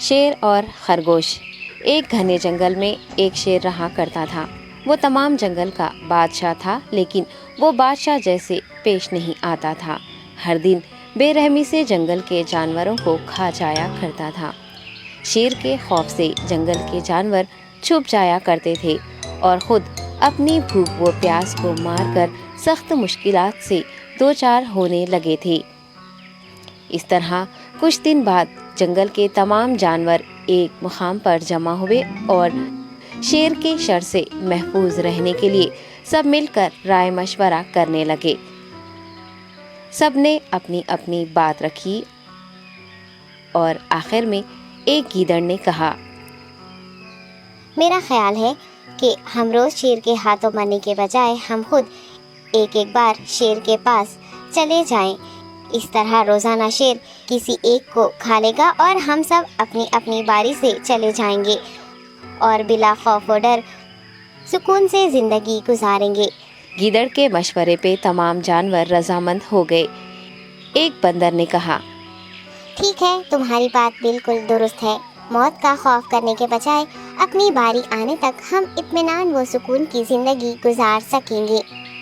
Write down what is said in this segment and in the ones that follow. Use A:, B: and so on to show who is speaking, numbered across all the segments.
A: شیر اور خرگوش۔ ایک گھنے جنگل میں ایک شیر رہا کرتا تھا۔ وہ تمام جنگل کا بادشاہ تھا، لیکن وہ بادشاہ جیسے پیش نہیں آتا تھا۔ ہر دن بے رحمی سے جنگل کے جانوروں کو کھا جایا کرتا تھا۔ شیر کے خوف سے جنگل کے جانور چھپ جایا کرتے تھے اور خود اپنی بھوک و پیاس کو مار کر سخت مشکلات سے دوچار ہونے لگے تھے۔ اس طرح کچھ دن بعد جنگل کے تمام جانور ایک مقام پر جمع ہوئے اور شیر کے شر سے محفوظ رہنے کے لیے سب مل کر رائے مشورہ کرنے لگے۔ سب نے اپنی اپنی بات رکھی اور آخر میں ایک گیدڑ نے کہا،
B: میرا خیال ہے کہ ہم روز شیر کے ہاتھوں مرنے کے بجائے ہم خود ایک بار شیر کے پاس چلے جائیں۔ اس طرح روزانہ شیر کسی ایک کو کھا لے گا اور ہم سب اپنی اپنی باری سے چلے جائیں گے اور بلا خوف و ڈر سکون سے زندگی گزاریں گے۔
A: گیدڑ کے مشورے پہ تمام جانور رضامند ہو گئے۔ ایک بندر نے کہا،
B: ٹھیک ہے، تمہاری بات بالکل درست ہے۔ موت کا خوف کرنے کے بجائے اپنی باری آنے تک ہم اطمینان و سکون کی زندگی گزار سکیں گے۔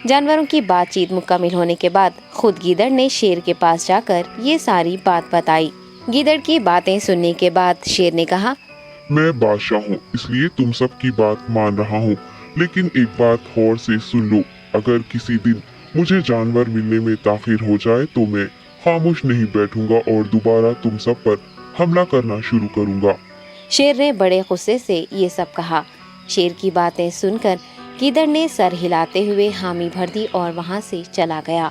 A: جانوروں کی بات چیت مکمل ہونے کے بعد خود گیدڑ نے شیر کے پاس جا کر یہ ساری بات بتائی۔ گیدڑ کی باتیں سننے کے بعد شیر نے کہا،
C: میں بادشاہ ہوں، اس لیے تم سب کی بات مان رہا ہوں، لیکن ایک بات غور سے سن لو۔ اگر کسی دن مجھے جانور ملنے میں تاخیر ہو جائے تو میں خاموش نہیں بیٹھوں گا اور دوبارہ تم سب پر حملہ کرنا شروع کروں گا۔
A: شیر نے بڑے غصے سے یہ سب کہا۔ شیر کی باتیں سن کر گیدڑ نے سر ہلاتے ہوئے حامی بھر دی اور وہاں سے چلا گیا۔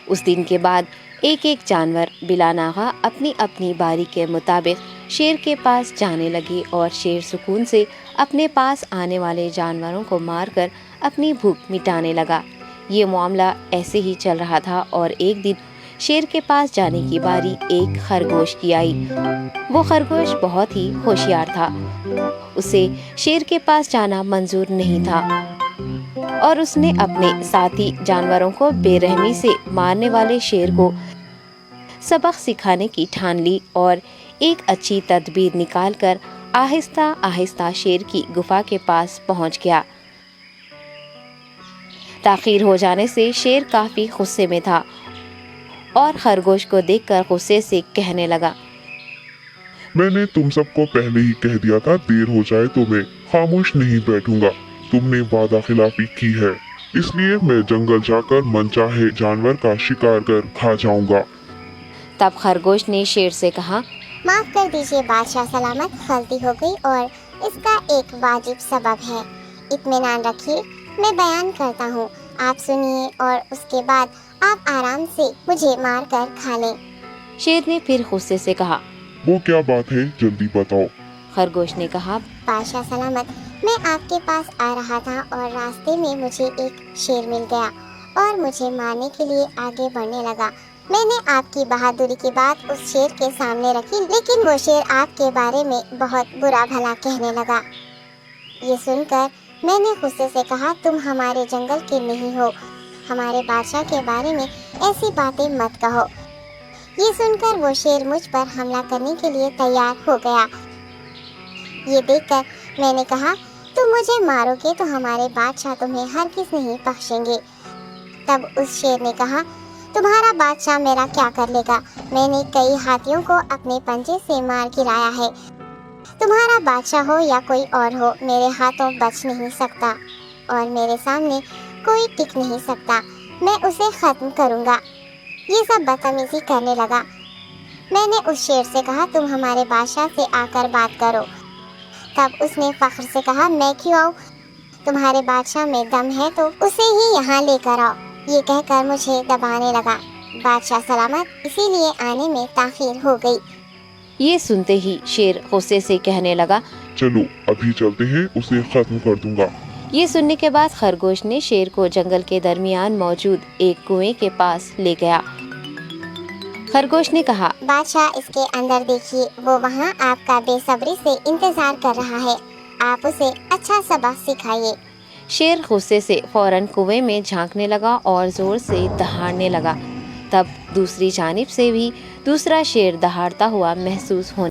A: اس دن کے بعد ایک ایک جانور بلا ناغہ اپنی اپنی باری کے مطابق شیر کے پاس جانے لگے اور شیر سکون سے اپنے پاس آنے والے جانوروں کو مار کر اپنی بھوک مٹانے لگا۔ یہ معاملہ ایسے ہی چل رہا تھا اور ایک دن شیر کے پاس جانے کی باری ایک خرگوش کی آئی۔ وہ خرگوش بہت ہی ہوشیار تھا۔ اسے شیر کے پاس جانا منظور نہیں تھا اور اس نے اپنے ساتھی جانوروں کو بے رحمی سے مارنے والے شیر کو سبق سکھانے کی ٹھان لی اور ایک اچھی تدبیر نکال کر آہستہ آہستہ شیر کی گفا کے پاس پہنچ گیا۔ تاخیر ہو جانے سے شیر کافی غصے میں تھا اور خرگوش کو دیکھ کر غصے سے کہنے لگا،
C: میں نے تم سب کو پہلے ہی کہہ دیا تھا، دیر ہو جائے تو میں خاموش نہیں بیٹھوں گا۔ تم نے وعدہ خلافی کی ہے، اس لیے میں جنگل جا کر من چاہے جانور کا شکار کر کھا جاؤں گا۔
A: تب خرگوش نے شیر سے کہا،
B: معاف کر دیجیے بادشاہ سلامت، غلطی ہو گئی اور اس کا ایک واجب سبب ہے۔ اطمینان رکھیے، میں بیان کرتا ہوں، آپ سنیے اور اس کے بعد آپ آرام سے مجھے مار کر کھا لیں۔
A: شیر نے پھر غصے سے کہا،
C: وہ کیا بات ہے، جلدی بتاؤ۔
A: خرگوش نے کہا،
B: بادشاہ سلامت، میں آپ کے پاس آ رہا تھا اور راستے میں مجھے ایک شیر مل گیا اور مجھے مارنے کے لیے آگے بڑھنے لگا۔ میں نے آپ کی بہادری کی بات اس شیر کے سامنے رکھی، لیکن وہ شیر آپ کے بارے میں بہت برا بھلا کہنے لگا۔ یہ سن کر میں نے غصے سے کہا، تم ہمارے جنگل کے نہیں ہو، ہمارے بادشاہ کے بارے میں ایسی باتیں مت کہو۔ یہ سن کر وہ شیر مجھ پر حملہ کرنے کے لیے تیار ہو گیا۔ یہ دیکھ کر میں نے کہا، تم مجھے مارو گے تو ہمارے بادشاہ تمہیں ہرگز نہیں بخشیں گے۔ تب اس شیر نے کہا، تمہارا بادشاہ میرا کیا کر لے گا؟ میں نے کئی ہاتھیوں کو اپنے پنجے سے مار گرایا ہے۔ تمہارا بادشاہ ہو یا کوئی اور ہو، میرے ہاتھوں بچ نہیں سکتا اور میرے سامنے کوئی ٹک نہیں سکتا۔ میں اسے ختم کروں گا۔ یہ سب بدتمیزی کرنے لگا۔ میں نے اس شیر سے کہا، تم ہمارے بادشاہ سے آ کر بات کرو۔ تب اس نے فخر سے کہا، میں کیوں آؤں؟ تمہارے بادشاہ میں دم ہے تو اسے ہی یہاں لے کر آؤ۔ یہ کہہ کر مجھے دبانے لگا۔ بادشاہ سلامت، اسی لیے آنے میں تاخیر ہو گئی۔
A: یہ سنتے ہی شیر غصے سے کہنے لگا،
C: چلو ابھی چلتے ہیں، اسے ختم کر دوں گا۔
A: یہ سننے کے بعد خرگوش نے شیر کو جنگل کے درمیان موجود ایک کنویں کے پاس لے گیا۔ خرگوش نے کہا،
B: بادشاہ اس کے اندر دیکھیے، وہ وہاں آپ کا بے صبری سے انتظار کر رہا ہے، آپ اسے اچھا سبق سکھائیے۔
A: شیر غصے سے فوراً کنویں میں جھانکنے لگا اور زور سے دہاڑنے لگا۔ تب دوسری جانب سے بھی دوسرا شیر دہاڑتا ہوا محسوس ہونے